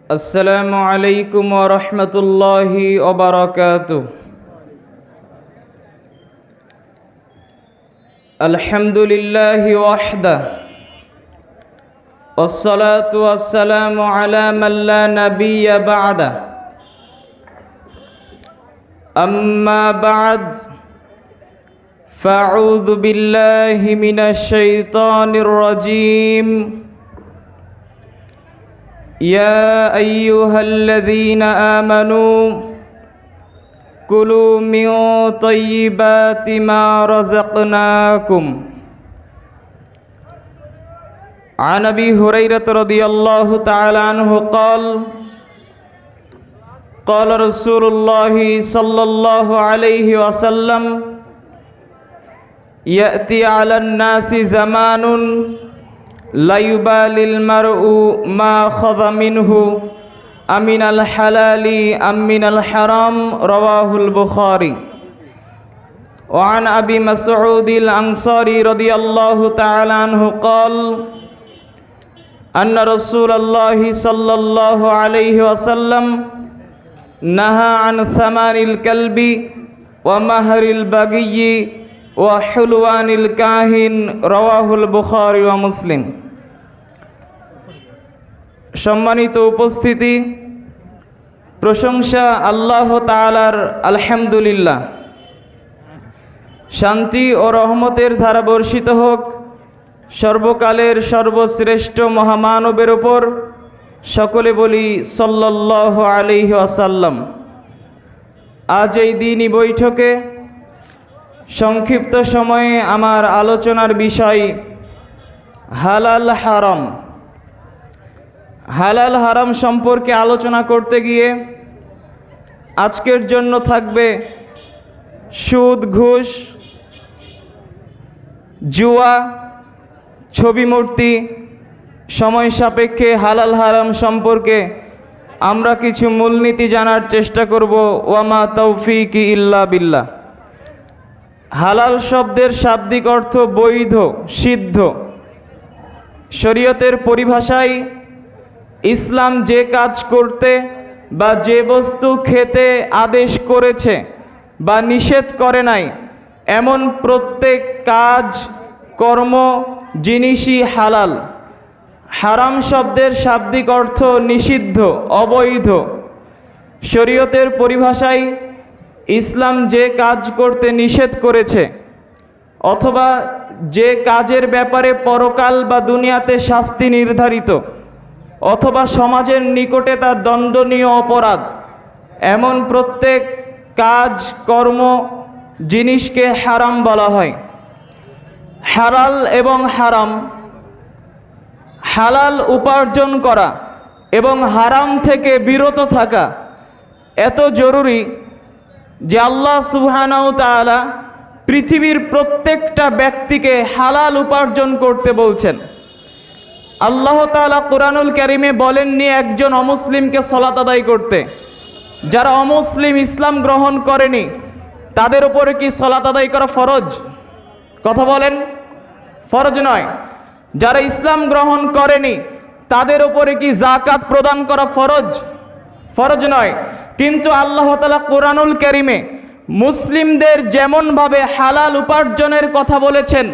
আসসালামু আলাইকুম ওয়া রাহমাতুল্লাহি ওয়া বারাকাতুহু। আলহামদুলিল্লাহি ওয়াহদাহু ওয়াসসালাতু ওয়াসসালামু আলা মান লা নাবিয়্যা বা'দাহু। আম্মা বা'দ, ফাআউযু বিল্লাহি মিনাশ শাইতানির রাজীম। يا أيها الذين آمنوا كلوا من طيبات ما رزقناكم. عن أبي هريرة رضي الله تعالى عنه قال قال رسول الله صلى الله عليه وسلم يأتي على الناس زمان لا يبالي المرء ما أخذ منه أمن الحلال أم من الحرام. رواه البخاري. وعن أبي مسعود الأنصاري رضي الله تعالى عنه قال أن رسول الله صلى الله عليه وسلم نهى عن ثمن الكلب ومهر البغي وحلوان الكاهن. رواه البخاري ومسلم. সম্মানিত উপস্থিতি, প্রশংসা আল্লাহ তাআলার। আলহামদুলিল্লাহ। শান্তি ও রহমতের ধারা বর্ষিত হোক সর্বকালের সর্বশ্রেষ্ঠ মহামানবের উপর। সকলে বলি সাল্লাল্লাহু আলাইহি ওয়াসাল্লাম। আজ এই দিনই বৈঠকে সংক্ষিপ্ত সময়ে আমার আলোচনার বিষয় হালাল হারাম। হালাল হারাম সম্পর্কে আলোচনা করতে গিয়ে আজকের জন্য থাকবে সুদ, ঘুষ, জুয়া, ছবি মূর্তি। সময় সাপেক্ষে হালাল হারাম সম্পর্কে আমরা কিছু মূলনীতি জানার চেষ্টা করব। ওয়ামা তৌফিকি ইল্লা বিল্লাহ। হালাল শব্দের শাব্দিক অর্থ বৈধ, সিদ্ধ। শরীয়তের পরিভাষায় ইসলাম যে কাজ করতে বা যে বস্তু খেতে আদেশ করেছে বা নিষেধ করে নাই, এমন প্রত্যেক কাজ, কর্ম, জিনিসই হালাল। হারাম শব্দের শাব্দিক অর্থ নিষিদ্ধ, অবৈধ। শরীয়তের পরিভাষায় ইসলাম যে কাজ করতে নিষেধ করেছে অথবা যে কাজের ব্যাপারে পরকাল বা দুনিয়াতে শাস্তি নির্ধারিত অথবা সমাজের নিকটে তা দণ্ডনীয় অপরাধ, এমন প্রত্যেক কাজ, কর্ম, জিনিসকে হারাম বলা হয়। হালাল এবং হারাম। হালাল উপার্জন করা এবং হারাম থেকে বিরত থাকা এত জরুরি যে আল্লাহ সুবহানাহু ওয়া তাআলা পৃথিবীর প্রত্যেকটা ব্যক্তিকে হালাল উপার্জন করতে বলছেন। আল্লাহ তাআলা কুরআনুল কারীমে বলেননি একজন অমুসলিমকে সালাত আদায় করতে। যারা অমুসলিম, ইসলাম গ্রহণ করেনি, তাদের উপরে কি সালাত আদায় করা ফরজ? কথা বলেন, ফরজ নয়। যারা ইসলাম গ্রহণ করেনি তাদের উপরে কি যাকাত প্রদান করা ফরজ? ফরজ নয়। কিন্তু আল্লাহ তাআলা কুরআনুল কারীমে মুসলিমদের যেমনভাবে হালাল উপার্জনের কথা বলেছেন,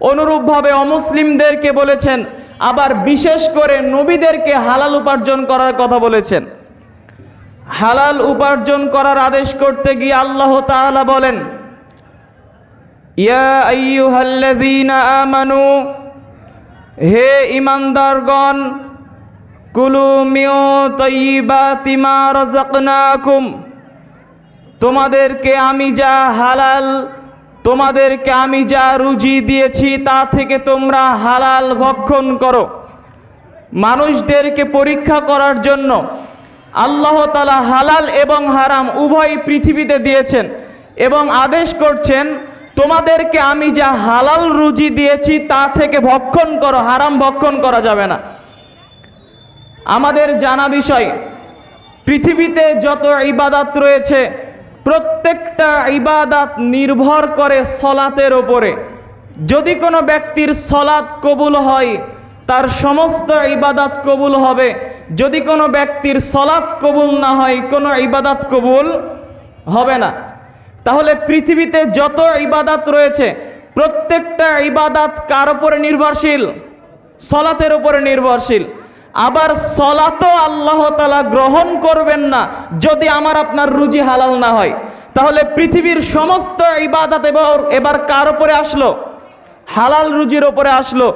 অনুরূপভাবে অমুসলিমদেরকে বলেছেন। আবার বিশেষ করে নবীদেরকে হালাল উপার্জন করার কথা বলেছেন। হালাল উপার্জন করার আদেশ করতে গিয়ে আল্লাহ তাআলা বলেন, ইয়া আইয়ুহাল্লাযীনা আমানু, হে ঈমানদারগণ, কুলু মিন তাইয়্যিবাতি মা রাযাকনাকুম, তোমাদেরকে আমি যা হালাল, তোমাদেরকে আমি যা রুজি দিয়েছি তা থেকে তোমরা হালাল ভক্ষণ করো। মানুষদেরকে পরীক্ষা করার জন্য আল্লাহ তাআলা হালাল এবং হারাম উভয় পৃথিবীতে দিয়েছেন এবং আদেশ করছেন তোমাদেরকে আমি যা হালাল রুজি দিয়েছি তা থেকে ভক্ষণ করো, হারাম ভক্ষণ করা যাবে না। আমাদের জানা বিষয়, পৃথিবীতে যত ইবাদত রয়েছে প্রত্যেকটা ইবাদত নির্ভর করে সলাতের ওপরে। যদি কোনো ব্যক্তির সলাত কবুল হয় তার সমস্ত ইবাদত কবুল হবে। যদি কোনো ব্যক্তির সলাৎ কবুল না হয়, কোনো ইবাদত কবুল হবে না। তাহলে পৃথিবীতে যত ইবাদত রয়েছে প্রত্যেকটা ইবাদত কার উপরে নির্ভরশীল? সলাতের উপরে নির্ভরশীল। আবার সলাতও আল্লাহ তাআলা গ্রহণ করবেন না যদি আমার আপনার রুজি হালাল না হয়। তাহলে পৃথিবীর সমস্ত ইবাদত এবার কার উপরে আসলো? হালাল রুজির উপরে আসলো।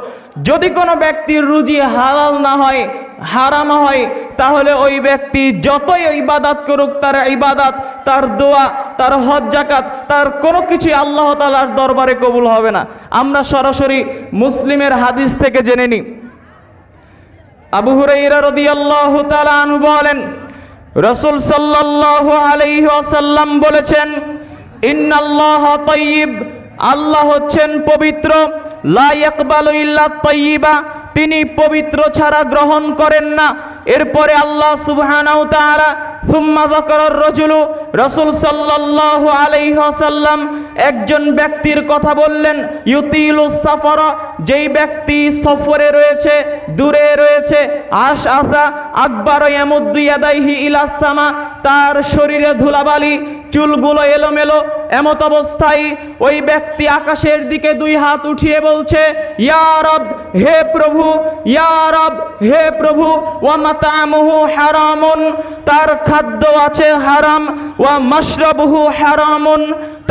যদি কোনো ব্যক্তির রুজি হালাল না হয়, হারাম হয়, তাহলে ওই ব্যক্তি যতই ইবাদত করুক, তার ইবাদত, তার দোয়া, তার হজ জাকাত, তার কোনো কিছুই আল্লাহ তাআলার দরবারে কবুল হবে না। আমরা সরাসরি মুসলিমের হাদিস থেকে জেনে নিই। আবু হুরায়রা রাদিয়াল্লাহু তাআলা আনহু বলেন, রাসূল সাল্লাল্লাহু আলাইহি ওয়াসাল্লাম বলেছেন, ইন্নাল্লাহা তাইয়্যিব, আল্লাহ হচ্ছেন পবিত্র, লা ইয়াকবালু ইল্লা তাইয়্যিবা, তিনি পবিত্র ছাড়া গ্রহণ করেন না। এরপরে আল্লাহ সুবহানাহু তাআলা সুম্মা যাকারার রাজুলু, রাসূল সাল্লাল্লাহু আলাইহি ওয়াসাল্লাম একজন ব্যক্তির কথা বললেন, ইউতিলু সাফারা, যেই ব্যক্তি সফরে রয়েছে, দূরে রয়েছে, আশআসা আকবার ইয়ামুদ্দু ইয়াদাইহি ইলাস সামা, তার শরীরে ধুলাবালি, চুলগুলো এলোমেলো, এমত অবস্থায় ওই ব্যক্তি আকাশের দিকে দুই হাত উঠিয়ে বলছে, ইয়া রব, হে প্রভু, ইয়া রব, হে প্রভু, ওয়া মাতামুহু হারামুন, তার খাদ্য আছে হারাম, ওয়া মাশরাবুহু হারামুন,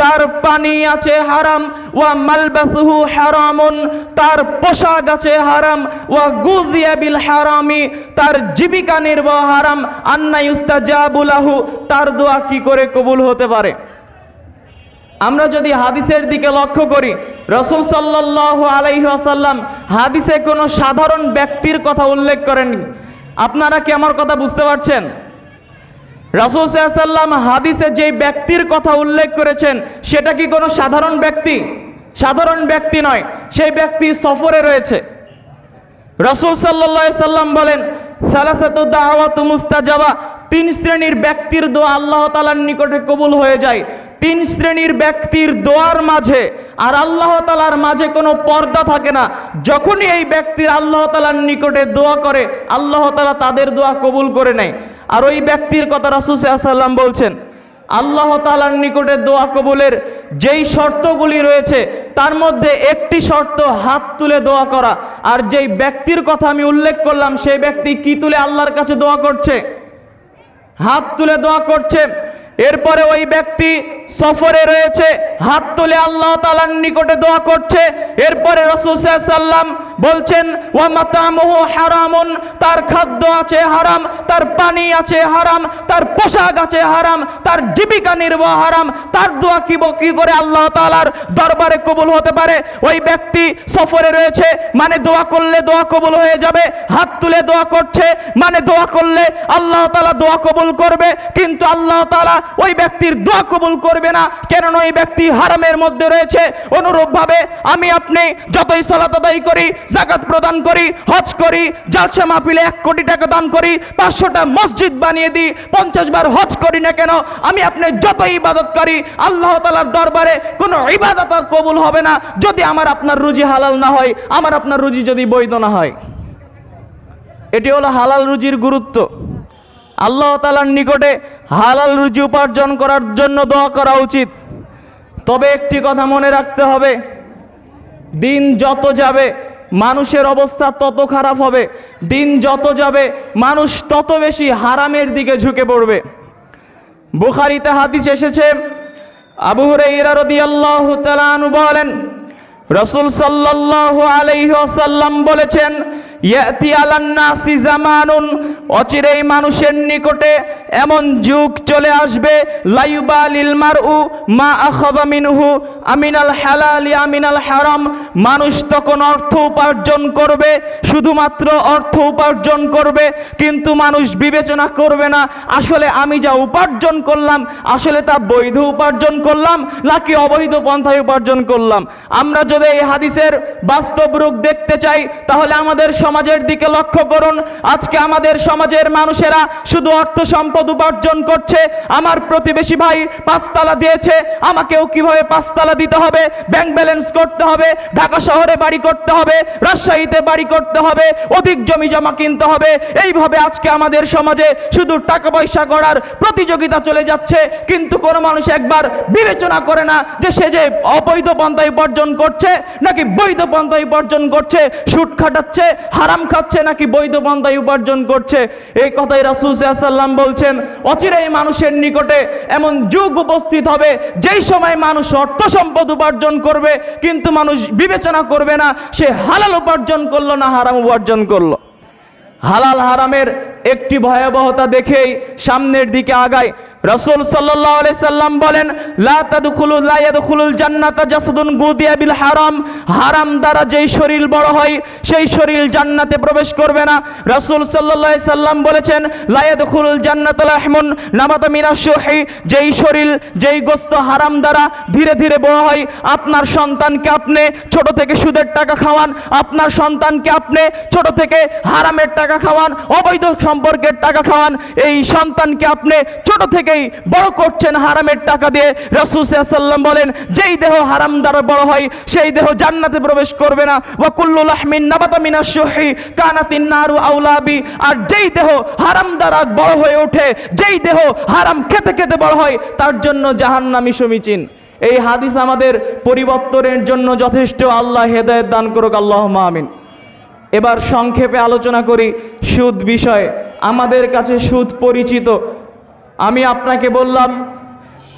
তার পানি আছে হারাম, ওয়া মালবাসুহু হারামুন, তার পোশাক আছে হারাম, ওয়া গুযিয়া বিল হারামি, তার জীবিকা নির্বাহ হারাম, আন্না ইউস্তাজাবু লাহু, তার দোয়া কি করে কবুল হতে পারে? আমরা যদি হাদিসের দিকে লক্ষ্য করি, রাসূল সাল্লাল্লাহু আলাইহি ওয়াসাল্লাম হাদিসে কোনো সাধারণ ব্যক্তির কথা উল্লেখ করেননি। আপনারা কি আমার কথা বুঝতে পারছেন? রাসূল সাল্লাল্লাহু আলাইহি ওয়াসাল্লাম হাদিসে যে ব্যক্তির কথা উল্লেখ করেছেন সেটা কি কোনো সাধারণ ব্যক্তি? সাধারণ ব্যক্তি নয়, সেই ব্যক্তি সফরে রয়েছে। রাসূল সাল্লাল্লাহু আলাইহি ওয়াসাল্লাম বলেন, সালাসাতু দাওয়াতু মুস্তাজাবা, তিন শ্রেণীর ব্যক্তির দোয়া আল্লাহ তাআলার নিকটে কবুল হয়ে যায়। তিন শ্রেণীর ব্যক্তির দোয়ার মাঝে আর আল্লাহ তাআলার মাঝে কোনো পর্দা থাকে না। যখনই এই ব্যক্তির আল্লাহ তাআলার নিকটে দোয়া করে, আল্লাহ তাআলা তাদের দোয়া কবুল করে নেয়। আর ওই ব্যক্তির কথা রাসূল সাল্লাল্লাহু আলাইহি ওয়াসাল্লাম বলছেন, আল্লাহ তাআলার নিকটে দোয়া কবুলের যেই শর্তগুলি রয়েছে তার মধ্যে একটি শর্ত হাত তুলে দোয়া করা। আর যেই ব্যক্তির কথা আমি উল্লেখ করলাম, সেই ব্যক্তি কি তুলে আল্লাহর কাছে দোয়া করছে? হাত তুলে দোয়া করছে। এরপরে ওই ব্যক্তি সফরে রয়েছে, হাত তুলে আল্লাহ তাআলার নিকটে দোয়া করছে। এরপরে রাসূল সাল্লাল্লাহু আলাইহি ওয়াসাল্লাম বলছেন, ওয়া মাতামুহু হারামুন, তার খাদ্য আছে হারাম, তার পানি আছে হারাম, তার পোশাক আছে হারাম, তার জীবিকা নির্বাহ হারাম, তার দোয়া কি করে আল্লাহ তাআলার দরবারে কবুল হতে পারে? ওই ব্যক্তি সফরে রয়েছে মানে দোয়া করলে দোয়া কবুল হয়ে যাবে, হাত তুলে দোয়া করছে মানে দোয়া করলে আল্লাহ তাআলা দোয়া কবুল করবে। কিন্তু আল্লাহ তাআলা ওই ব্যক্তির দোয়া কবুল করবে না, কেননা ওই ব্যক্তি হারামের মধ্যে রয়েছে। অনুরূপভাবে আমি আপনি যতই সালাত আদায় করি, যাকাত প্রদান করি, হজ করি, জালসা মাহফিলে 1 কোটি টাকা দান করি, 500টা মসজিদ বানিয়ে দিই, 50 বার হজ করি না কেন, আমি আপনি যতই ইবাদত করি, আল্লাহ তাআলার দরবারে কোনো ইবাদত আর কবুল হবে না যদি আমার আপনার রুজি হালাল না হয়, আমার আপনার রুজি যদি বৈধ না হয়। এটি হলো হালাল রুজির গুরুত্ব। আল্লাহ তাআলার নিকটে হালাল রুজি উপার্জন করার জন্য দোয়া করা উচিত। তবে একটি কথা মনে রাখতে হবে, দিন যত যাবে মানুষের অবস্থা তত খারাপ হবে, দিন যত যাবে মানুষ তত বেশি হারামের দিকে ঝুঁকে পড়বে। বুখারীতে হাদিস এসেছে, আবু হুরায়রা রাদিয়াল্লাহু তাআলা আনহু বলেন, রাসূল সাল্লাল্লাহু আলাইহি ওয়াসাল্লাম বলেছেন, ইয়াতি আলান নাসি জামানুন, অচিরেই মানুষের নিকটে এমন যুগ চলে আসবে, লাইবালিল মারউ মা আখাযা মিনহু আমিনাল হালালি আমিনাল হারাম, মানুষ তখন অর্থ উপার্জন করবে, শুধুমাত্র অর্থ উপার্জন করবে, কিন্তু মানুষ বিবেচনা করবে না আসলে আমি যা উপার্জন করলাম আসলে তা বৈধ উপার্জন করলাম নাকি অবৈধ পন্থায় উপার্জন করলাম। আমরা যদি এই হাদিসের বাস্তব রূপ দেখতে চাই তাহলে আমাদের সমাজের দিকে লক্ষ্য করুন। আজকে আমাদের সমাজের মানুষেরা শুধু অর্থ সম্পদ উপার্জন করছে। আমার প্রতিবেশী ভাই 5 তালা দিয়েছে, আমাকেও কিভাবে 5 তালা দিতে হবে, ব্যাংক ব্যালেন্স করতে হবে, ঢাকা শহরে বাড়ি করতে হবে, রাজশাহীতে বাড়ি করতে হবে, অধিক জমি জমা কিনতে হবে। এইভাবে আজকে আমাদের সমাজে শুধু টাকা পয়সা করার প্রতিযোগিতা চলে যাচ্ছে, কিন্তু কোনো মানুষ একবার বিবেচনা করে না যে সে যে অবৈধ পন্থায় উপার্জন করছে নাকি বৈধ পন্থায় উপার্জন করছে, সুদ খাটাচ্ছে, হারাম খাচ্ছে নাকি বৈধ পন্থায় উপার্জন করছে। এই কথাই রাসূল সাল্লাল্লাহু আলাইহি ওয়াসাল্লাম বলছেন, অচিরেই মানুষের নিকটে এমন যুগ উপস্থিত হবে যেই সময় মানুষ অর্থ সম্পদ উপার্জন করবে, কিন্তু মানুষ বিবেচনা করবে না সে হালাল উপার্জন করলো না হারাম উপার্জন করলো। হালাল হারামের একটি ভয়াবহতা দেখেই সামনের দিকে আগায়। রাসূল সাল্লাল্লাহু আলাইহি সাল্লাম বলেন, লা ইয়াদখুলুল জান্নাতা জাসাদুন গুদিয়া বিল হারাম। হারাম দ্বারা যেই শরীর বড় হয় সেই শরীর জান্নাতে প্রবেশ করবে না। রাসূল সাল্লাল্লাহু আলাইহি সাল্লাম বলেছেন, লা ইয়াদখুলুল জান্নাতা লাহমুন নাবাতা মিনাশ শুহি। যেই শরীর, যেই গোশত হারাম দ্বারা ধীরে ধীরে বড় হয়। আপনার সন্তানকে আপনি ছোট থেকে সুদের টাকা খাওয়ান, আপনার সন্তানকে আপনি ছোট থেকে হারামের টাকা খাওয়ান, অবৈধ সম্পর্কের টাকা খাওয়ান, এই সন্তানকে আপনি ছোট থেকেই বড় করছেন হারামের টাকা দিয়ে। রাসূল সাল্লাল্লাহু আলাইহি ওয়াসাল্লাম বলেন, যেই দেহ হারাম দ্বারা বড় হয় সেই দেহ জান্নাতে প্রবেশ করবে না। ওয়া কুল্লু লাহমিন নাবাতা মিনাশ শুহি কানাতিন নারু আউলা বি। আর যেই দেহ হারাম দ্বারা বড় হয়ে ওঠে, যেই দেহ হারাম খেতে খেতে বড় হয়, তার জন্য জাহান্নামই সমীচীন। এই হাদিস আমাদের পরিবর্তনের জন্য যথেষ্ট। আল্লাহ হেদায়েত দান করুক, আল্লাহুম্মা আমিন। এবার সংক্ষেপে আলোচনা করি সুদ বিষয়ে। আমাদের কাছে সুদ পরিচিত। আমি আপনাকে বললাম,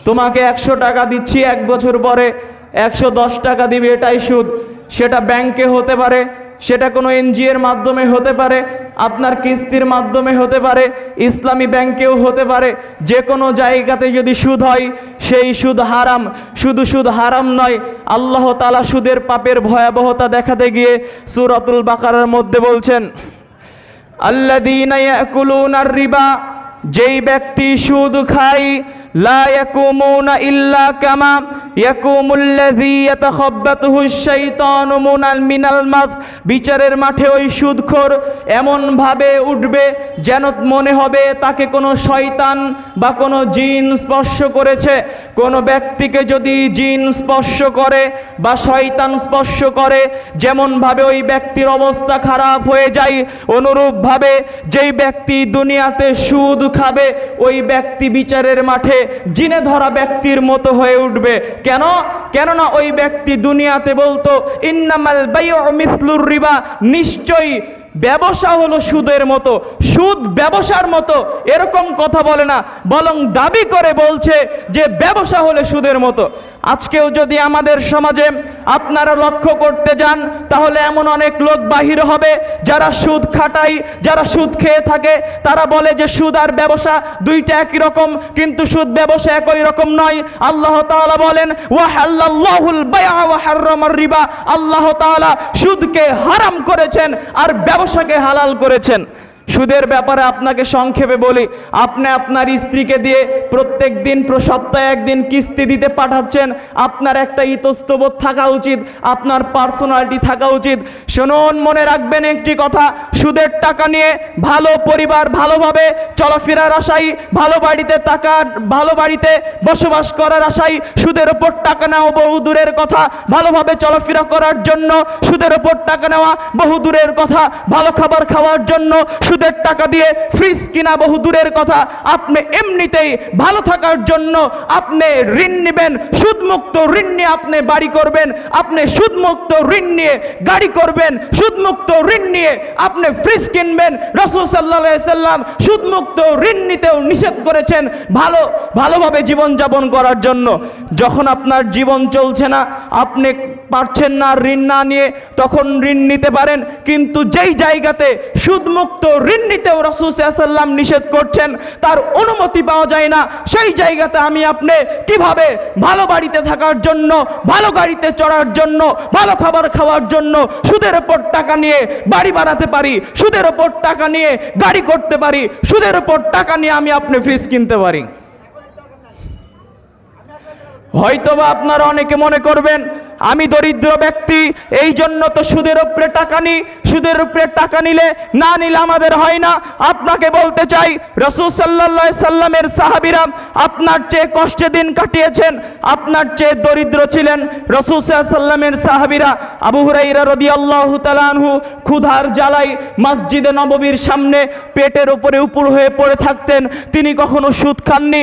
তোমাকে 100 টাকা দিচ্ছি, 1 বছর পরে 110 টাকা দিবে, এটাই সুদ। সেটা ব্যাংকে হতে পারে, সেটা কোনো এনজিওর মাধ্যমে হতে পারে, আপনার কিস্তির মাধ্যমে হতে পারে, ইসলামী ব্যাংকেও হতে পারে। যে কোনো জায়গাতে যদি সুদ হয় সেই সুদ হারাম। শুধু সুদ হারাম নয়, আল্লাহ তাআলা সুদের পাপের ভয়াবহতা দেখাতে গিয়ে সূরাতুল বাকারার মধ্যে বলছেন, আল্লাযীনা ইয়াকুলুনার রিবা, যেই ব্যক্তি সুদ খায়, লা ইয়াকুমুনা ইল্লা কামা ইয়াকুমুল্লাযী ইয়াতাখাব্বাতুহুশ শাইতানু মিনাল মাস। বিচারের মাঠে ওই সুদখোর এমন ভাবে উঠবে যেন মনে হবে তাকে কোনো শয়তান বা কোনো জিন স্পর্শ করেছে। কোনো ব্যক্তিকে যদি জিন স্পর্শ করে বা শয়তান স্পর্শ করে, যেমন ভাবে ওই ব্যক্তির অবস্থা খারাপ হয়ে যায়, অনুরূপভাবে যেই ব্যক্তি দুনিয়াতে সুদ খাবে ওই ব্যক্তি বিচারের মাঠে জিনে ধরা ব্যক্তির মতো হয়ে উঠবে। কেন? কেননা ওই ব্যক্তি দুনিয়াতে বলতো, ইন্নামাল বাইউ মিসলুর রিবা, নিশ্চয়ই ব্যবসা হলো সুদের মতো, সুদ ব্যবসার মতো। এরকম কথা বলে না, বরং দাবি করে বলছে যে ব্যবসা হলে সুদের মতো। আজকেও যদি আমাদের সমাজে আপনারা লক্ষ্য করতে যান, তাহলে এমন অনেক লোক বাহির হবে যারা সুদ খাটায়, যারা সুদ খেয়ে থাকে। তারা বলে যে সুদ আর ব্যবসা দুইটা একই রকম, কিন্তু সুদ ব্যবসা একই রকম নয়। আল্লাহ তাআলা বলেন, ওয়া হাল্লাল্লাহুল বাইআ ওয়া হাররামার রিবা। আল্লাহ তাআলা সুদকে হারাম করেছেন আর ব্যবসাকে হালাল করেছেন। সুদের ব্যাপারে আপনাকে সংক্ষেপে বলি, আপনি আপনার স্ত্রীকে দিয়ে প্রত্যেক দিন সপ্তাহে 1 দিন কিস্তি দিতে পাঠাচ্ছেন। আপনার একটা ইতস্তবোধ থাকা উচিত, আপনার পার্সোনালিটি থাকা উচিত। শুনুন, মনে রাখবেন একটি কথা, সুদের টাকা নিয়ে ভালো পরিবার, ভালোভাবে চলাফেরার আশায়, ভালো বাড়িতে বসবাস করার আশায় সুদের ওপর টাকা নেওয়া বহু দূরের কথা। ভালোভাবে চলাফেরা করার জন্য সুদের ওপর টাকা নেওয়া বহু দূরের কথা। ভালো খাবার খাওয়ার জন্য সুদের টাকা দিয়ে ফ্রিজ কিনা বহু দূরের কথা। আপনি এমনিতেই ভালো থাকার জন্য আপনি ঋণ নেবেন, সুদমুক্ত ঋণ নিয়ে আপনি বাড়ি করবেন, আপনি সুদমুক্ত ঋণ নিয়ে গাড়ি করবেন, সুদমুক্ত ঋণ নিয়ে আপনি ফ্রিজ কিনবেন। রাসূল সাল্লাল্লাহু আলাইহি সাল্লাম সুদমুক্ত ঋণ নিতেও নিষেধ করেছেন ভালোভাবে জীবনযাপন করার জন্য। যখন আপনার জীবন চলছে না, আপনি পারছেন না ঋণ না নিয়ে, তখন ঋণ নিতে পারেন। কিন্তু যেই জায়গাতে সুদমুক্ত ঋণ নিতেও রাসূল সাল্লাল্লাহু আলাইহি সাল্লাম নিষেধ করছেন, তার অনুমতি পাওয়া যায় না, সেই জায়গাতে আমি আপনি কিভাবে ভালো বাড়িতে থাকার জন্য, ভালো গাড়িতে চড়ার জন্য, ভালো খাবার খাওয়ার জন্য সুদের ওপর টাকা নিয়ে বাড়ি বানাতে পারি, সুদের ওপর টাকা নিয়ে গাড়ি করতে পারি, সুদের ওপর টাকা নিয়ে আমি আপনি ফ্রিজ কিনতে পারি। হয়তোবা আপনারা অনেকে মনে করবেন আমি দরিদ্র ব্যক্তি, এই জন্য তো সুদের উপরে টাকা নিই, সুদের উপরে টাকা নিলে না নিলে আমাদের হয় না। আপনাকে বলতে চাই, রাসূল সাল্লাল্লাহু আলাইহি সাল্লামের সাহাবীরা আপনার চেয়ে কষ্টে দিন কাটিয়েছেন, আপনার চেয়ে দরিদ্র ছিলেন। রাসূল সাল্লাল্লাহু আলাইহি সাল্লামের সাহাবীরা আবু হুরায়রা রাদিয়াল্লাহু তাআলা আনহু ক্ষুধার জ্বালায় মসজিদে নববীর সামনে পেটের উপরে উপর হয়ে পড়ে থাকতেন। তিনি কখনো সুদ খাননি।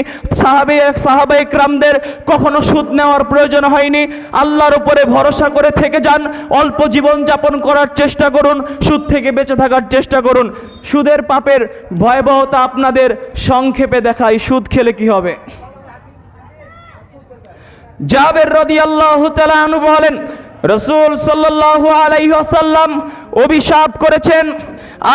সাহাবায়ে কেরামদের কখনো সুদ নেওয়ার প্রয়োজন হয়নি। আল্লাহর উপরে ভরসা করে থেকে যান, অল্প জীবন যাপন করার চেষ্টা করুন, সুদ থেকে বেঁচে থাকার চেষ্টা করুন। সুদের পাপের ভয়াবহতা আপনাদের সংক্ষেপে দেখাই। সুদ খেলে কি হবে? জাবের রাদিয়াল্লাহু তাআলা আনহু বলেন, রাসূল সাল্লাল্লাহু আলাইহি ওয়াসাল্লাম অভিশাপ করেছেন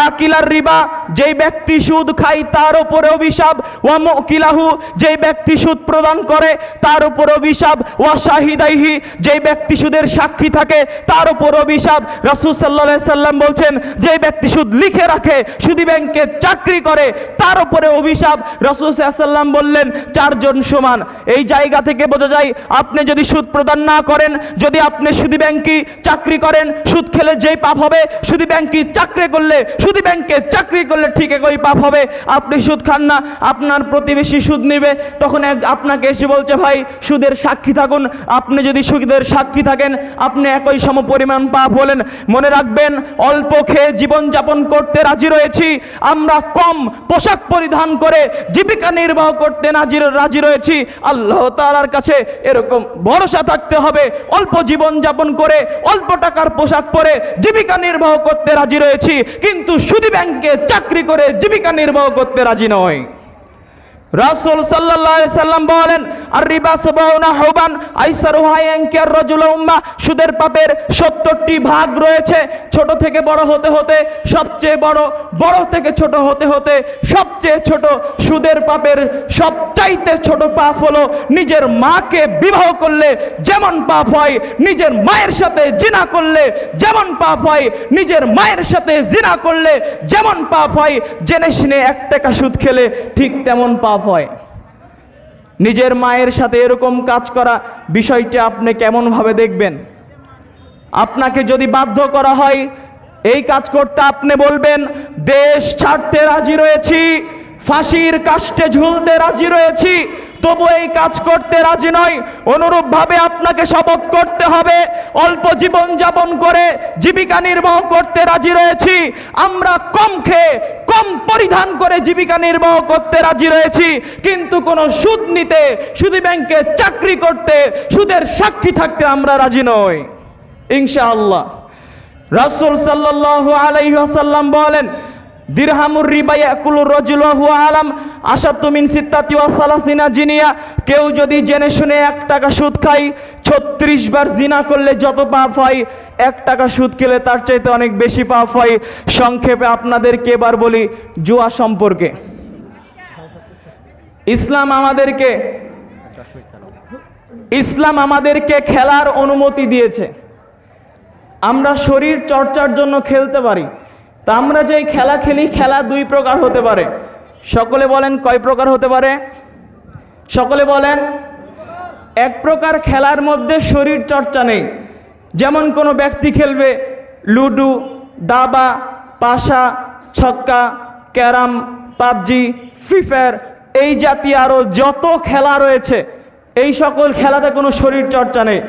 আকিলার রিবা, যেই ব্যক্তি সুদ খায় তার উপরে অভিশাপ, ওয়া মুকিলাহু, যেই ব্যক্তি সুদ প্রদান করে তার উপর অভিশাপ, ওয়া শাহিদাইহি, যেই ব্যক্তি সুদের সাক্ষী থাকে তার উপর অভিশাপ। রাসূল সাল্লাল্লাহু আলাইহি সাল্লাম বলছেন, যেই ব্যক্তি সুদ লিখে রাখে, সুদী ব্যাংকে চাকরি করে, তার উপরে অভিশাপ। রাসূল সাল্লাল্লাহু আলাইহি সাল্লাম বললেন, চারজন সমান। এই জায়গা থেকে বোঝা যায়, আপনি যদি সুদ প্রদান না করেন, যদি আপনি সুদী ব্যাংকে চাকরি করেন, সুদ খেলে যেই পাপ হবে, সুদী ব্যাংকে চাকরি করলে, সুদী ব্যাংকে চাকরি করলে ঠিক একই পাপ হবে। আপনি সুদ খান না, আপনার প্রতিবেশী সুদ নেবে, তখন আপনাকে এসে বলছে, ভাই সুদের সাক্ষী থাকুন। আপনি যদি সুদের সাক্ষী থাকেন, আপনি একই সম পরিমাণ পাপ হলেন। মনে রাখবেন, অল্প খেয়ে জীবনযাপন করতে রাজি রয়েছি, আমরা কম পোশাক পরিধান করে জীবিকা নির্বাহ করতে রাজি রয়েছি। আল্লাহ তাআলার কাছে এরকম ভরসা থাকতে হবে, অল্প জীবনযাপন করে অল্প টাকার পোশাক পরে জীবিকা নির্বাহ করতে রাজি রয়েছি, কিন্তু সুদী ব্যাংকে চাকরি করে জীবিকা নির্বাহ করতে রাজি নয়। রাসূল সাল্লাল্লাহু আলাইহি সাল্লাম বলেন, আর রিবা সাবাউনা হুবান আইসারুহা ইয়ানকির রাজুল উম্মাহ, সুদের পাপের 70টি ভাগ রয়েছে। ছোট থেকে বড় হতে হতে সবচেয়ে বড়, বড় থেকে ছোট হতে হতে সবচেয়ে ছোট। সুদের পাপের সবচাইতে ছোট পাপ হলো নিজের মাকে বিবাহ করলে যেমন পাপ হয়, নিজের মায়ের সাথে জিনা করলে যেমন পাপ হয়, নিজের মায়ের সাথে জিনা করলে যেমন পাপ হয়, জেনে শুনে 1 টাকা সুদ খেলে ঠিক তেমন পাপ হয়। নিজের মায়ের সাথে এরকম কাজ করা বিষয়টি আপনি কেমন ভাবে দেখবেন? আপনাকে যদি বাধ্য করা হয় এই কাজ করতে, আপনি বলবেন, দেশ ছাড়তে রাজি রয়েছি, ফাঁসির কাস্টে ঝুলতে রাজি রয়েছি, তবু এই কাজ করতে রাজি নয়। অনুরূপভাবে আপনাকে শপথ করতে হবে, অল্প জীবন যাপন করে জীবিকা নির্বাহ করতে রাজি রয়েছি, আমরা কম খেয়ে কম পরিধান করে জীবিকা নির্বাহ করতে রাজি রয়েছি, কিন্তু কোনো সুদ নিতে, সুদী ব্যাংকে চাকরি করতে, সুদের সাক্ষী থাকতে আমরা রাজি নই ইনশাআল্লাহ। রাসূল সাল্লাল্লাহু আলাইহি ওয়াসাল্লাম বলেন, দিরহামুর রিবা ইয়াকুলুর রাজুলু ওয়া হুয়া আলাম আশাদ্দু মিন সিত্তাতি ওয়া সালাসিনা জিনিয়া, কেউ যদি জেনে শুনে 1 টাকা সুদ খায়, 36 বার জিনা করলে যত পাপ হয়, 1 টাকা সুদ খেলে তার চাইতে অনেক বেশি পাপ হয়। সংক্ষেপে আপনাদেরকে এবার বলি জুয়া সম্পর্কে। ইসলাম আমাদেরকে খেলার অনুমতি দিয়েছে। আমরা শরীর চর্চার জন্য খেলতে পারি। তা আমরা যে খেলা খেলি, খেলা 2 প্রকার হতে পারে। সকলে বলেন কয় প্রকার হতে পারে? সকলে বলেন। 1 প্রকার খেলার মধ্যে শরীর চর্চা নেই। যেমন কোনো ব্যক্তি খেলবে লুডো, দাবা, পাশা, ছক্কা, ক্যারাম, পাবজি, ফ্রি ফায়ার, এই জাতীয় আরও যত খেলা রয়েছে, এই সকল খেলাতে কোনো শরীর চর্চা নেই।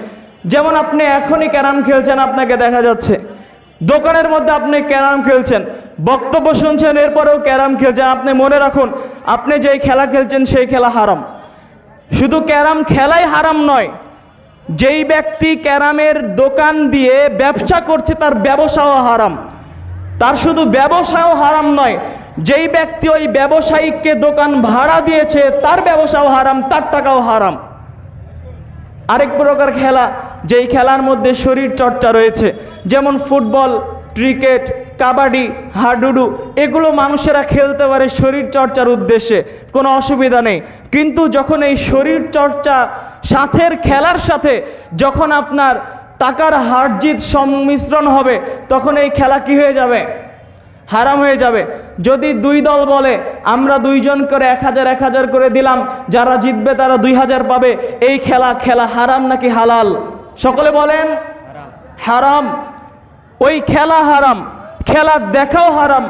যেমন আপনি এখনই ক্যারাম খেলছেন, আপনাকে দেখা যাচ্ছে দোকানের মধ্যে আপনি ক্যারাম খেলছেন, বক্তব্য শুনছেন, এরপরেও ক্যারাম খেলছেন। আপনি মনে রাখুন, আপনি যেই খেলা খেলছেন সেই খেলা হারাম। শুধু ক্যারাম খেলাই হারাম নয়, যেই ব্যক্তি ক্যারামের দোকান দিয়ে ব্যবসা করছে তার ব্যবসাও হারাম। তার শুধু ব্যবসাও হারাম নয়, যেই ব্যক্তি ওই ব্যবসায়িককে দোকান ভাড়া দিয়েছে তার ব্যবসাও হারাম, তার টাকাও হারাম। আরেক প্রকার খেলা, যেই খেলার মধ্যে শরীর চর্চা রয়েছে, যেমন ফুটবল, ক্রিকেট, কাবাডি, হাডুডু, এগুলো মানুষেরা খেলতে পারে শরীর চর্চার উদ্দেশ্যে, কোনো অসুবিধা নেই। কিন্তু যখন এই শরীর চর্চা সাথের খেলার সাথে যখন আপনার টাকার হার জিত সম্মিশ্রণ হবে, তখন এই খেলা কি হয়ে যাবে? হারাম হয়ে যাবে। যদি 2 দল বলে আমরা 2 জন করে 1000 করে দিলাম, যারা জিতবে তারা 2000 পাবে, এই খেলা হারাম নাকি হালাল? সকলে বলেন হারাম। ওই খেলা হারাম, খেলা দেখাও হারাম,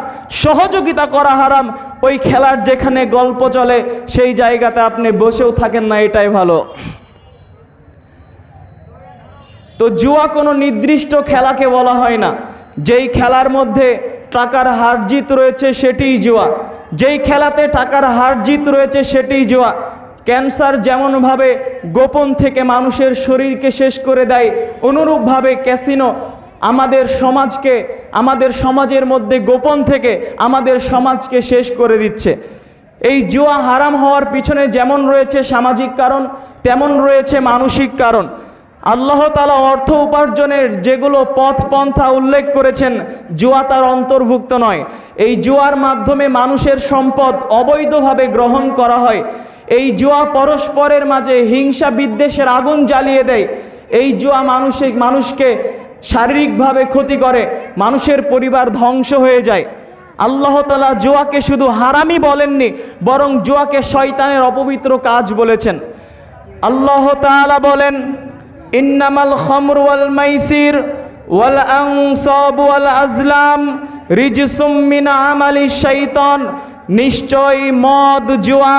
সহযোগিতা করা হারাম। ওই খেলার যেখানে গল্প চলে সেই জায়গাতে আপনি বসেও থাকেন না, এটাই ভালো। তো জুয়া কোনো নির্দিষ্ট খেলাকে বলা হয় না। যেই খেলার মধ্যে টাকার হার জিত রয়েছে সেটিই জুয়া, যেই খেলাতে টাকার হার জিত রয়েছে সেটিই জুয়া। ক্যান্সার যেমনভাবে গোপন থেকে মানুষের শরীরকে শেষ করে দেয়, অনুরূপভাবে ক্যাসিনো আমাদের সমাজকে, আমাদের সমাজের মধ্যে গোপন থেকে আমাদের সমাজকে শেষ করে দিচ্ছে। এই জুয়া হারাম হওয়ার পিছনে যেমন রয়েছে সামাজিক কারণ, তেমন রয়েছে মানসিক কারণ। আল্লাহ তাআলা অর্থ উপার্জনের যেগুলো পথ পন্থা উল্লেখ করেছেন, জুয়া তার অন্তর্ভুক্ত নয়। এই জুয়ার মাধ্যমে মানুষের সম্পদ অবৈধভাবে গ্রহণ করা হয়। এই জুয়া পরস্পরের মাঝে হিংসা বিদ্বেষের আগুন জ্বালিয়ে দেয়। এই জুয়া মানুষকে শারীরিকভাবে ক্ষতি করে, মানুষের পরিবার ধ্বংস হয়ে যায়। আল্লাহ তাআলা জুয়াকে শুধু হারামই বলেননি, বরং জুয়াকে শয়তানের অপবিত্র কাজ বলেছেন। আল্লাহ তাআলা বলেন, ইন্নামাল খামরু ওয়াল মাইসির ওয়াল আনসাবু ওয়াল আজলাম রিজসুম মিন আমালিশ শাইতান। নিশ্চয়ই মদ, জুয়া,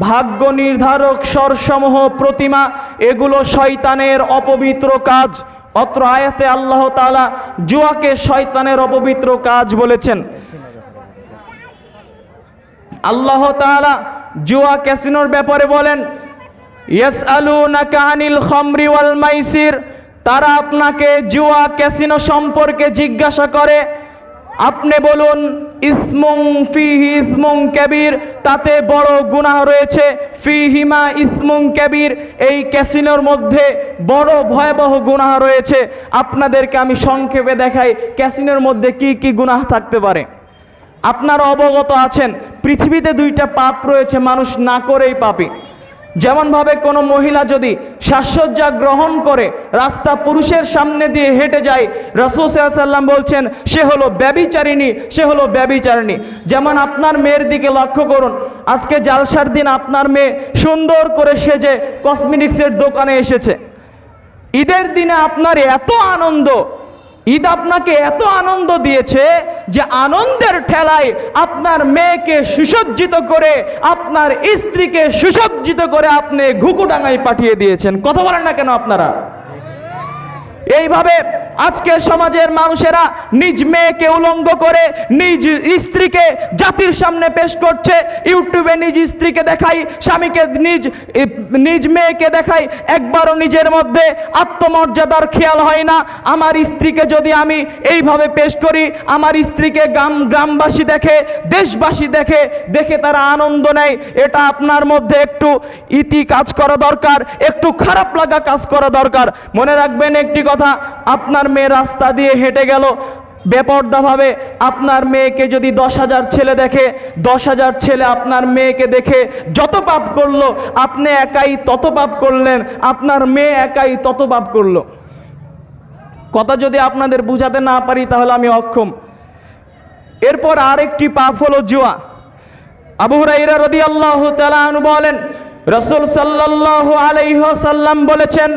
ভাগ্য নির্ধারক স্বরসমূহ, প্রতিমা, এগুলো শয়তানের অপবিত্র কাজ। অত্র আয়াতে আল্লাহ তাআলা জুয়াকে শয়তানের অপবিত্র কাজ বলেছেন। আল্লাহ তাআলা জুয়া ক্যাসিনোর ব্যাপারে বলেন, ইয়াসআলুনাকা আনিল খামরি ওয়াল মাইসির। তারা আপনাকে জুয়া ক্যাসিনো সম্পর্কে জিজ্ঞাসা করে, আপনি বলুন ইসমুং ফিহি ইসমুং কাবীর, তাতে বড় গুনাহ রয়েছে। ফিহিমা ইসমুং কাবীর, এই ক্যাসিনোর মধ্যে বড় ভয়াবহ গুনাহ রয়েছে। আপনাদেরকে আমি সংক্ষেপে দেখাই ক্যাসিনোর মধ্যে কি কি গুনাহ থাকতে পারে। আপনারা অবগত আছেন পৃথিবীতে দুইটা পাপ রয়েছে, মানুষ না করেই পাপী। যেমনভাবে কোনো মহিলা যদি সাজসজ্জা গ্রহণ করে রাস্তা পুরুষের সামনে দিয়ে হেঁটে যায়, রাসূল সাল্লাল্লাহু আলাইহি ওয়াসাল্লাম বলছেন সে হলো ব্যভিচারিণী, সে হলো ব্যভিচারিণী। যেমন আপনার মেয়ের দিকে লক্ষ্য করুন, আজকে জালসার দিন আপনার মেয়ে সুন্দর করে সেজে কসমেটিক্সের দোকানে এসেছে। ঈদের দিনে আপনার এত আনন্দ, ঈদ আপনাকে এত আনন্দ দিয়েছে যে আনন্দের ঠেলায় আপনার মেয়েকে সুসজ্জিত করে, আপনার স্ত্রীকে সুসজ্জিত করে আপনি ঘুঘুডাঙ্গায় পাঠিয়ে দিয়েছেন। কথা বলেন না কেন আপনারা? এইভাবে আজকে সমাজের মানুষেরা নিজ মেয়েকে উলঙ্গ করে নিজ স্ত্রীকে জাতির সামনে পেশ করছে। ইউটিউবে নিজ স্ত্রীকে দেখাই, স্বামীকে নিজ মেয়েকে দেখাই, একবারও নিজের মধ্যে আত্মমর্যাদার খেয়াল হয় না। আমার স্ত্রীকে যদি আমি এইভাবে পেশ করি, আমার স্ত্রীকে গ্রামবাসী দেখে, দেশবাসী দেখে তারা আনন্দ নেয়। এটা আপনার মধ্যে একটু ইতি কাজ করা দরকার, একটু খারাপ লাগা কাজ করা দরকার। মনে রাখবেন একটি কথা, আপনার মেয়ে রাস্তা দিয়ে হেঁটে গেল বেপরদাভাবে, আপনার মেয়েকে যদি 10,000 ছেলে দেখে, 10,000 ছেলে আপনার মেয়েকে দেখে যত পাপ করলো, আপনি একাই তত পাপ করলেন, আপনার মেয়ে একাই তত পাপ করলো। কথা যদি আপনাদের বুঝাতে না পারি তাহলে আমি অক্ষম। এরপর আরেকটি পাপ হলো জুয়া। আবু হুরায়রা রাদিয়াল্লাহু তাআলা আনহু বলেন, রাসূল সাল্লাল্লাহু আলাইহি ওয়াসাল্লাম বলেছেন,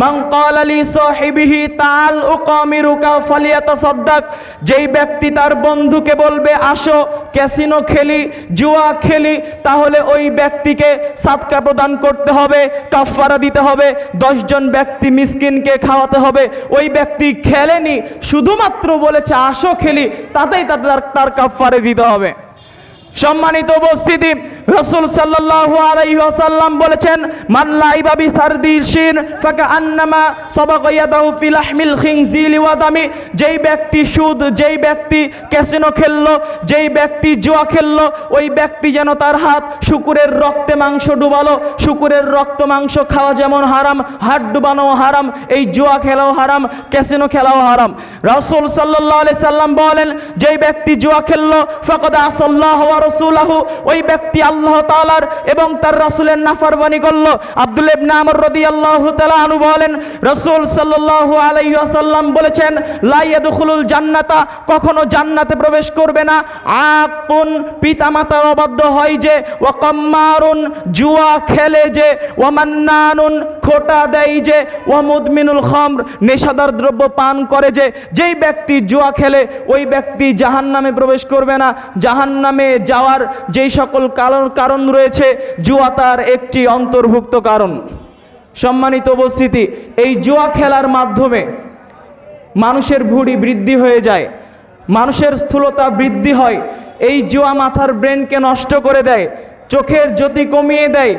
মান ক্বালা লি সাহিবিহি তাআল উকামিরুকা ফালিয়াতাসাদদাক। যেই ব্যক্তি তার বন্ধুকে বলবে আসো ক্যাসিনো খেলি, জুয়া খেলি, তাহলে ওই ব্যক্তিকে সাদকা প্রদান করতে হবে, কাফারা দিতে হবে, 10 জন ব্যক্তি মিসকিনকে খাওয়াতে হবে। ওই ব্যক্তি খেলেনি, শুধুমাত্র বলেছে আসো খেলি, তাতেই তার কাফারা দিতে হবে। সম্মানিত উপস্থিতি, রাসূল সাল্লাল্লাহু আলাইহি ওয়াসাল্লাম বলেছেন, মান লাইবা বিসারদিশিন ফাকান্নামা সাবাকা ইয়াদাহু ফি লাহমিল খিনজিলি ওয়া দামি। যেই ব্যক্তি সুদ, যেই ব্যক্তি ক্যাসিনো খেললো, যেই ব্যক্তি জুয়া খেললো, ওই ব্যক্তি যেন তার হাত শুকুরের রক্তে মাংস ডুবালো। শুকুরের রক্ত মাংস খাওয়া যেমন হারাম, হাত ডুবানো হারাম, এই জুয়া খেলাও হারাম, ক্যাসিনো খেলাও হারাম। রাসূল সাল্লাল্লাহু আলাইহি সাল্লাম বলেন, যেই ব্যক্তি জুয়া খেললো ফাকাদ আসাল্লাহু ওয়া রাসূলাহু, ওই ব্যক্তি আল্লাহ তাআলার এবং তার রাসূলের নাফরমানি করলো। আব্দুল্লাহ ইবনে আমর রাদিয়াল্লাহু তাআলা আনহু বলেন, রাসূল সাল্লাল্লাহু আলাইহি ওয়াসাল্লাম বলেছেন, লা ইয়াদখুলুল জান্নাতা, কখনো জান্নাতে প্রবেশ করবে না, আকুন, পিতামাতার অবাধ্য হয় যে, ওয়া কাম্মারুন, জুয়া খেলে যে, ওয়া মান্নানুন, খোটা দেয় যে, ওয়া মুদমিনুল খামর, নেশাদার দ্রব্য পান করে যে। যেই ব্যক্তি জুয়া খেলে ওই ব্যক্তি জাহান্নামে প্রবেশ করবে না। জাহান্নামে যাওয়ার যেই সকল কারণ রয়েছে, জুয়া তার একটি অন্তর্ভুক্ত কারণ। সম্মানিত উপস্থিতি, এই জুয়া খেলার মাধ্যমে মানুষের ভুঁড়ি বৃদ্ধি হয়ে যায়, মানুষের স্থূলতা বৃদ্ধি হয়। এই জুয়া মাথার ব্রেনকে নষ্ট করে দেয়, চোখের জ্যোতি কমিয়ে দেয়।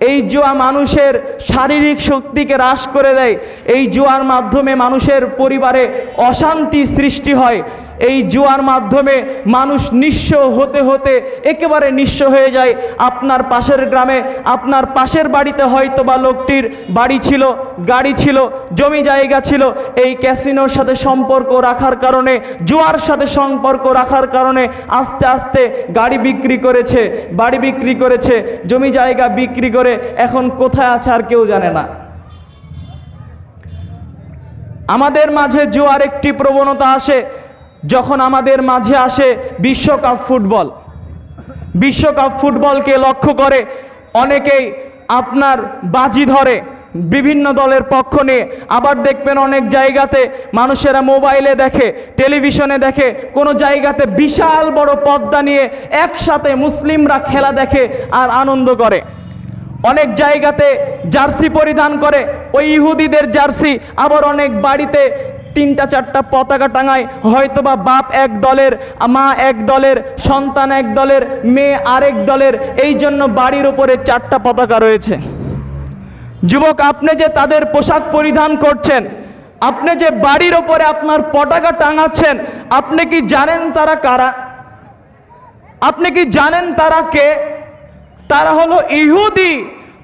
এই জুয়া মানুষের শারীরিক শক্তিকে হ্রাস করে দেয়। এই জুয়ার মাধ্যমে মানুষের পরিবারে অশান্তি সৃষ্টি হয়। এই জুয়ার মাধ্যমে মানুষ নিঃস্ব হতে হতে একেবারে নিঃস্ব হয়ে যায়। আপনার পাশের গ্রামে, আপনার পাশের বাড়িতে হয়তো বা লোকটির বাড়ি ছিল, গাড়ি ছিল, জমি জায়গা ছিল। এই ক্যাসিনোর সাথে সম্পর্ক রাখার কারণে, জুয়ার সাথে সম্পর্ক রাখার কারণে আস্তে আস্তে গাড়ি বিক্রি করেছে, বাড়ি বিক্রি করেছে, জমি জায়গা বিক্রি করে এখন কোথায় আছে আর কেউ জানে না। আমাদের মাঝে জুয়ার একটি প্রবণতা আসে যখন আমাদের মাঝে আসে বিশ্বকাপ ফুটবল। বিশ্বকাপ ফুটবলকে লক্ষ্য করে অনেকেই আপনার বাজি ধরে বিভিন্ন দলের পক্ষ নিয়ে। আবার দেখবেন অনেক জায়গাতে মানুষেরা মোবাইলে দেখে, টেলিভিশনে দেখে, কোনো জায়গাতে বিশাল বড় পর্দা নিয়ে একসাথে মুসলিমরা খেলা দেখে আর আনন্দ করে। অনেক জায়গাতে জার্সি পরিধান করে, ওই ইহুদিদের জার্সি। আবার অনেক বাড়িতে 3-4টা পতাকা টাঙায়, হয়তোবা বাপ এক দলের, মা এক দলের, সন্তান এক দলের, মেয়ে আরেক দলের। এই জন্য বাড়ির উপরে 4টা পতাকা রয়েছে। যুবক, আপনি যে তাদের পোশাক পরিধান করছেন, আপনি যে বাড়ির ওপরে আপনার পতাকা টাঙাচ্ছেন, আপনি কি জানেন তারা কারা? আপনি কি জানেন তারা কে? তারা হলো ইহুদি,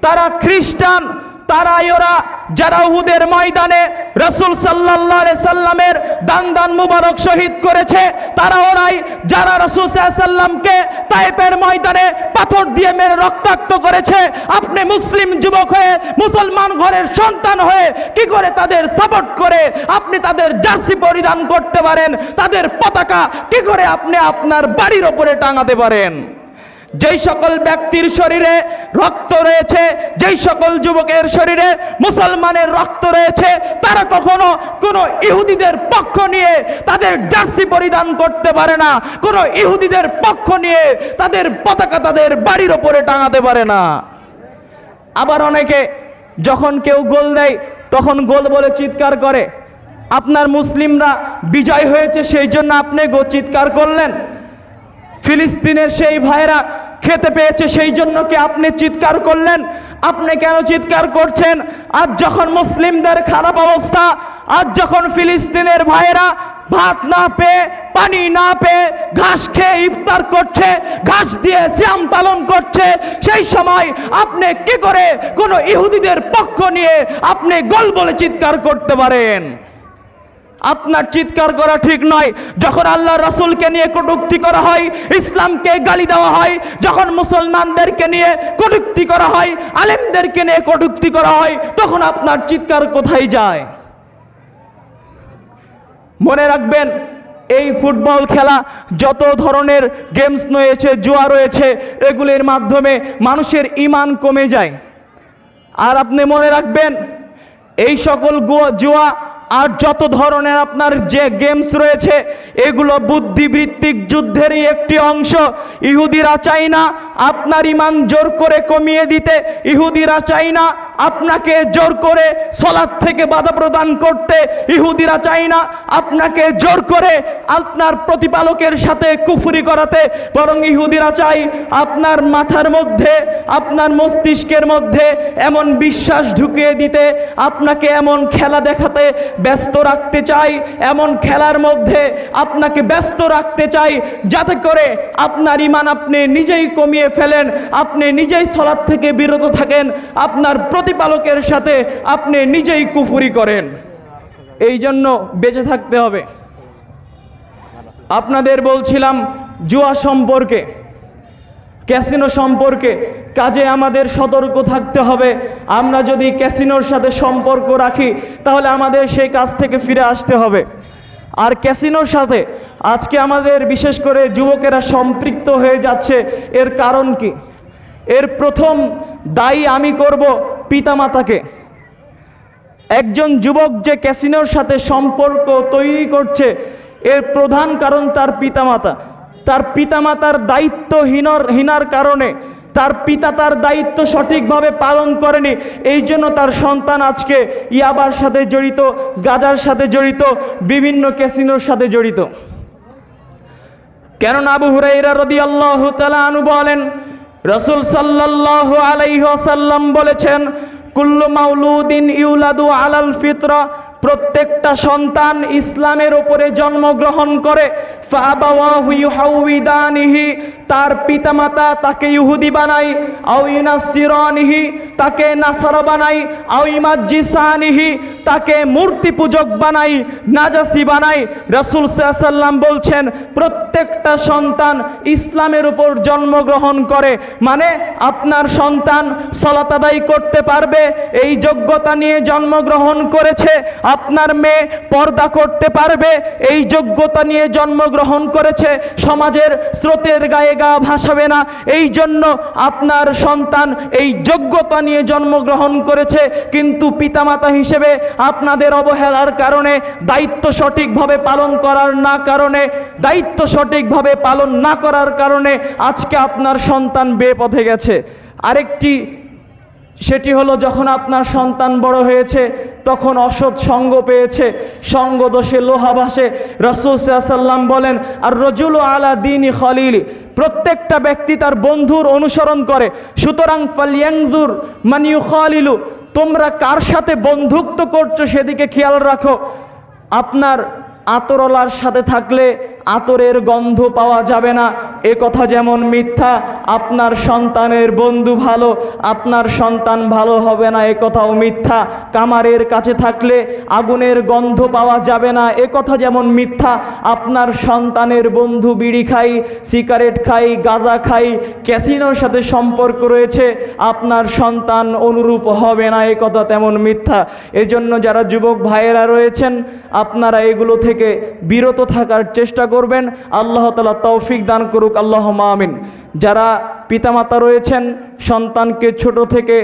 তারা খ্রিস্টান, তারা ওরা যারা উহুদের ময়দানে রাসূল সাল্লাল্লাহু আলাইহি সাল্লামের দান মুবারক শহীদ করেছে। তারা ওরাই যারা রাসূল সাল্লাল্লাহু আলাইহি সাল্লামকে তায়েফের ময়দানে পাথর দিয়ে মেরে রক্তাক্ত করেছে। আপনি মুসলিম যুবক হয়ে, মুসলমান ঘরের সন্তান হয়ে কি করে তাদের সাপোর্ট করে আপনি তাদের জার্সি পরিধান করতে পারেন? তাদের পতাকা কি করে আপনি আপনার বাড়ির ওপরে টাঙাতে পারেন? যেই সকল ব্যক্তির শরীরে রক্ত রয়েছে, যেই সকল যুবকের শরীরে মুসলমানের রক্ত রয়েছে, তারা কখনো কোনো ইহুদিদের পক্ষ নিয়ে তাদের জার্সি পরিধান করতে পারে না। কোনো ইহুদিদের পক্ষ নিয়ে তাদের পতাকা তাদের বাড়ির ওপরে টাঙাতে পারে না। আবার অনেকে যখন কেউ গোল দেয় তখন গোল বলে চিৎকার করে। আপনার মুসলিমরা বিজয় হয়েছে সেই জন্য আপনি চিৎকার করলেন। ফিলিস্তিনের সেই ভাইরা খেতে পেয়েছে সেই জন্য কি আপনি চিৎকার করলেন? আপনি কেন চিৎকার করছেন? আজ যখন মুসলিমদের খারাপ অবস্থা, আজ যখন ফিলিস্তিনের ভাইরা ভাত না পেয়ে, পানি না পেয়ে, ঘাস খেয়ে ইফতার করছে, ঘাস দিয়ে সিয়াম পালন করছে, সেই সময় আপনি কি করে কোনো ইহুদিদের পক্ষ নিয়ে আপনি গোল বলে চিৎকার করতে পারেন? আপনার চিৎকার করা ঠিক নয়। যখন আল্লাহর রাসূলকে নিয়ে কটূক্তি করা হয়, ইসলামকে গালি দেওয়া হয়, যখন মুসলমানদেরকে নিয়ে কটূক্তি করা হয়, আলেমদেরকে নিয়ে কটূক্তি করা হয়, তখন আপনার চিৎকার কোথায় যায়? মনে রাখবেন, এই ফুটবল খেলা, যত ধরনের গেমস রয়েছে, জুয়া রয়েছে, এগুলির মাধ্যমে মানুষের ঈমান কমে যায়। আর আপনি মনে রাখবেন, এই সকল জুয়া আর যত ধরনের আপনার যে গেমস রয়েছে, এগুলো বুদ্ধিবৃত্তিক যুদ্ধেরই একটি অংশ। ইহুদিরা চাই না আপনার ঈমান জোর করে কমিয়ে দিতে। ইহুদিরা চাই না আপনাকে জোর করে সালাত থেকে বাধা প্রদান করতে। ইহুদিরা চাই না আপনাকে জোর করে আপনার প্রতিপালকের সাথে কুফরি করাতে। বরং ইহুদিরা চাই আপনার মাথার মধ্যে, আপনার মস্তিষ্কের মধ্যে এমন বিশ্বাস ঢুকিয়ে দিতে, আপনাকে এমন খেলা দেখাতে ব্যস্ত রাখতে চাই, এমন খেলার মধ্যে আপনাকে ব্যস্ত রাখতে চাই যাতে করে আপনার ঈমান আপনি নিজেই কমিয়ে ফেলেন, আপনি নিজেই সালাত থেকে বিরত থাকেন, আপনার প্রতিপালকের সাথে আপনি নিজেই কুফরি করেন। এই জন্য বেঁচে থাকতে হবে। আপনাদের বলছিলাম জুয়া সম্পর্কে। ক্যাসিনো সম্পর্কে। কাজে আমাদের সতর্ক থাকতে হবে। আমরা যদি ক্যাসিনোর সাথে সম্পর্ক রাখি তাহলে আমাদের সেই কাজ থেকে ফিরে আসতে হবে। আর ক্যাসিনোর সাথে আজকে আমাদের বিশেষ করে যুবকেরা সম্পৃক্ত হয়ে যাচ্ছে, এর কারণ কি? এর প্রথম দায়ী আমি করব পিতামাতাকে। একজন যুবক যে ক্যাসিনোর সাথে সম্পর্ক তৈরি করছে এর প্রধান কারণ তার পিতামাতা। তার পিতামাতার দায়িত্বহীনার কারণে তার পিতা তার দায়িত্ব সঠিকভাবে পালন করেনি, এই জন্য তার সন্তান আজকে ইয়াবার সাথে জড়িত, গাঁজার সাথে জড়িত, বিভিন্ন ক্যাসিনোর সাথে জড়িত। কেননা আবু হুরায়রা রাদিয়াল্লাহু তাআলা আনহু বলেন, রাসূল সাল্লাল্লাহু আলাইহি ওয়াসাল্লাম বলেছেন, কুল্লু মাউলুদিন ইউলাদু আলাল ফিতরা, প্রত্যেকটা সন্তান ইসলামের উপরে জন্মগ্রহণ করে। ফাআবাওয়াহু ইউহাউইদানিহি, তার পিতামাতা তাকে ইহুদি বানায়, আও ইউনাসসিরানিহি, তাকে নাসারা বানায়, আও ইমাজ্জিসানিহি, তাকে মূর্তি পূজক বানায়, নাজাসি বানায়। রাসূল সাল্লাল্লাহু আলাইহি ওয়াসাল্লাম বলছেন প্রত্যেকটা সন্তান ইসলামের উপর জন্মগ্রহণ করে, মানে আপনার সন্তান সালাত আদায় করতে পারবে এই যোগ্যতা নিয়ে জন্মগ্রহণ করেছে। আপনার মেয়ে পর্দা করতে পারবে এই যোগ্যতা নিয়ে জন্মগ্রহণ করেছে। সমাজের স্রোতের গায়ে গা ভাসাবে না, এই জন্য আপনার সন্তান এই যোগ্যতা নিয়ে জন্মগ্রহণ করেছে। কিন্তু পিতামাতা হিসেবে আপনাদের অবহেলার কারণে, দায়িত্ব সঠিকভাবে পালন না করার কারণে আজকে আপনার সন্তান বেপথে গেছে। আরেকটি সেটি হলো, যখন আপনার সন্তান বড় হয়েছে তখন অসৎ সঙ্গ পেয়েছে, সঙ্গ দোষে লোহা ভাসে। রাসূল সাল্লাল্লাহু আলাইহি ওয়াসাল্লাম বলেন, আর রাজুলু আলা দীনি খলিলি, প্রত্যেকটা ব্যক্তি তার বন্ধুর অনুসরণ করে। সুতরাং ফালইয়ানজুর মান ইউখালিলু, তোমরা কার সাথে বন্ধুত্ব করছো সেদিকে খেয়াল রাখো। আপনার আতরওয়ালার সাথে থাকলে আতরের গন্ধ পাওয়া যাবে না, এ কথা যেমন মিথ্যা। আপনার সন্তানের বন্ধু ভালো, আপনার সন্তান ভালো হবে না, এ কথাও মিথ্যা। কামারের কাছে থাকলে আগুনের গন্ধ পাওয়া যাবে না, এ কথা যেমন মিথ্যা। আপনার সন্তানের বন্ধু বিড়ি খাই, সিগারেট খাই, গাঁজা খাই, ক্যাসিনোর সাথে সম্পর্ক রয়েছে, আপনার সন্তান অনুরূপ হবে না, এ কথা তেমন মিথ্যা। এজন্য যারা যুবক ভাইয়েরা রয়েছেন আপনারা এগুলো থেকে বিরত থাকার চেষ্টা করবেন। আল্লাহ তাআলা তৌফিক দান করুক, আল্লাহুম্মা আমিন। যারা পিতামাতা রয়েছেন সন্তানকে ছোট থেকে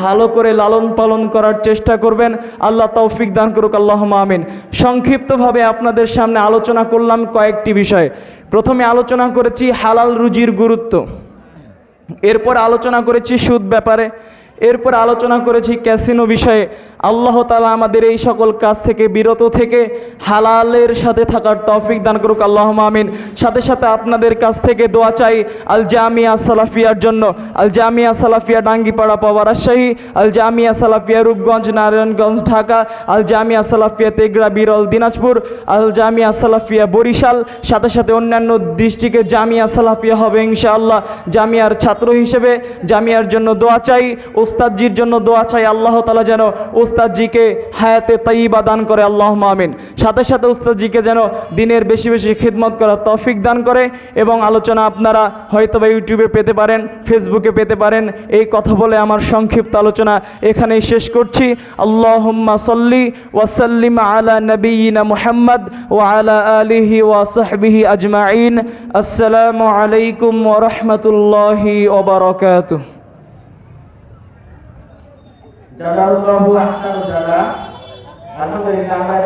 ভালো করে লালন পালন করার চেষ্টা করবেন, আল্লাহ তৌফিক দান করুক, আল্লাহুম্মা আমিন। সংক্ষিপ্তভাবে আপনাদের সামনে আলোচনা করলাম কয়েকটি বিষয়। প্রথমে আলোচনা করেছি হালাল রুজির গুরুত্ব, এরপর আলোচনা করেছি সুদ ব্যাপারে, এরপর আলোচনা করেছি ক্যাসিনো বিষয়ে। আল্লাহ তাআলা আমাদের এই সকল কাজ থেকে বিরত থেকে হালালের সাথে থাকার তৌফিক দান করুক, আল্লাহুম্মা আমিন। সাথে সাথে আপনাদের কাছ থেকে দোয়া চাই আল জামিয়া সালাফিয়ার জন্য। আল জামিয়া সালাফিয়া ডাঙ্গিপাড়া পাওয়া রাজশাহী, আল জামিয়া সালাফিয়া রূপগঞ্জ নারায়ণগঞ্জ ঢাকা, আল জামিয়া সালাফিয়া তেগড়া বিরল দিনাজপুর, আল জামিয়া সালাফিয়া বরিশাল, সাথে সাথে অন্যান্য ডিস্ট্রিক্টে জামিয়া সালাফিয়া হবে ইনশাআল্লাহ। জামিয়ার ছাত্র হিসেবে জামিয়ার জন্য দোয়া চাই, উস্তাদজির জন্য দোয়া চাই। আল্লাহ তাআলা যেন উস্তাদজিকে হায়াতে তাইয়্যিবা দান করে, আল্লাহুম্মা আমিন। সাথে সাথে উস্তাদজিকে যেন দিনের বেশি বেশি খিদমত করার তৌফিক দান করে। এবং আলোচনা আপনারা হয়তোবা ইউটিউবে পেতে পারেন, ফেসবুকে পেতে পারেন। এই কথা বলে আমার সংক্ষিপ্ত আলোচনা এখানেই শেষ করছি। আল্লাহুম্মা সাল্লি ওয়া সাল্লিম আলা নবিয়িনা মুহাম্মদ ওয়া আলা আলিহি ওয়া সাহবিহি আজমাইন। আসসালামু আলাইকুম ওয়া রাহমাতুল্লাহি ওয়া বারাকাতুহু। জাযাকাল্লাহু আহসানাল জাযা। আলহামদুলিল্লাহ, আমরা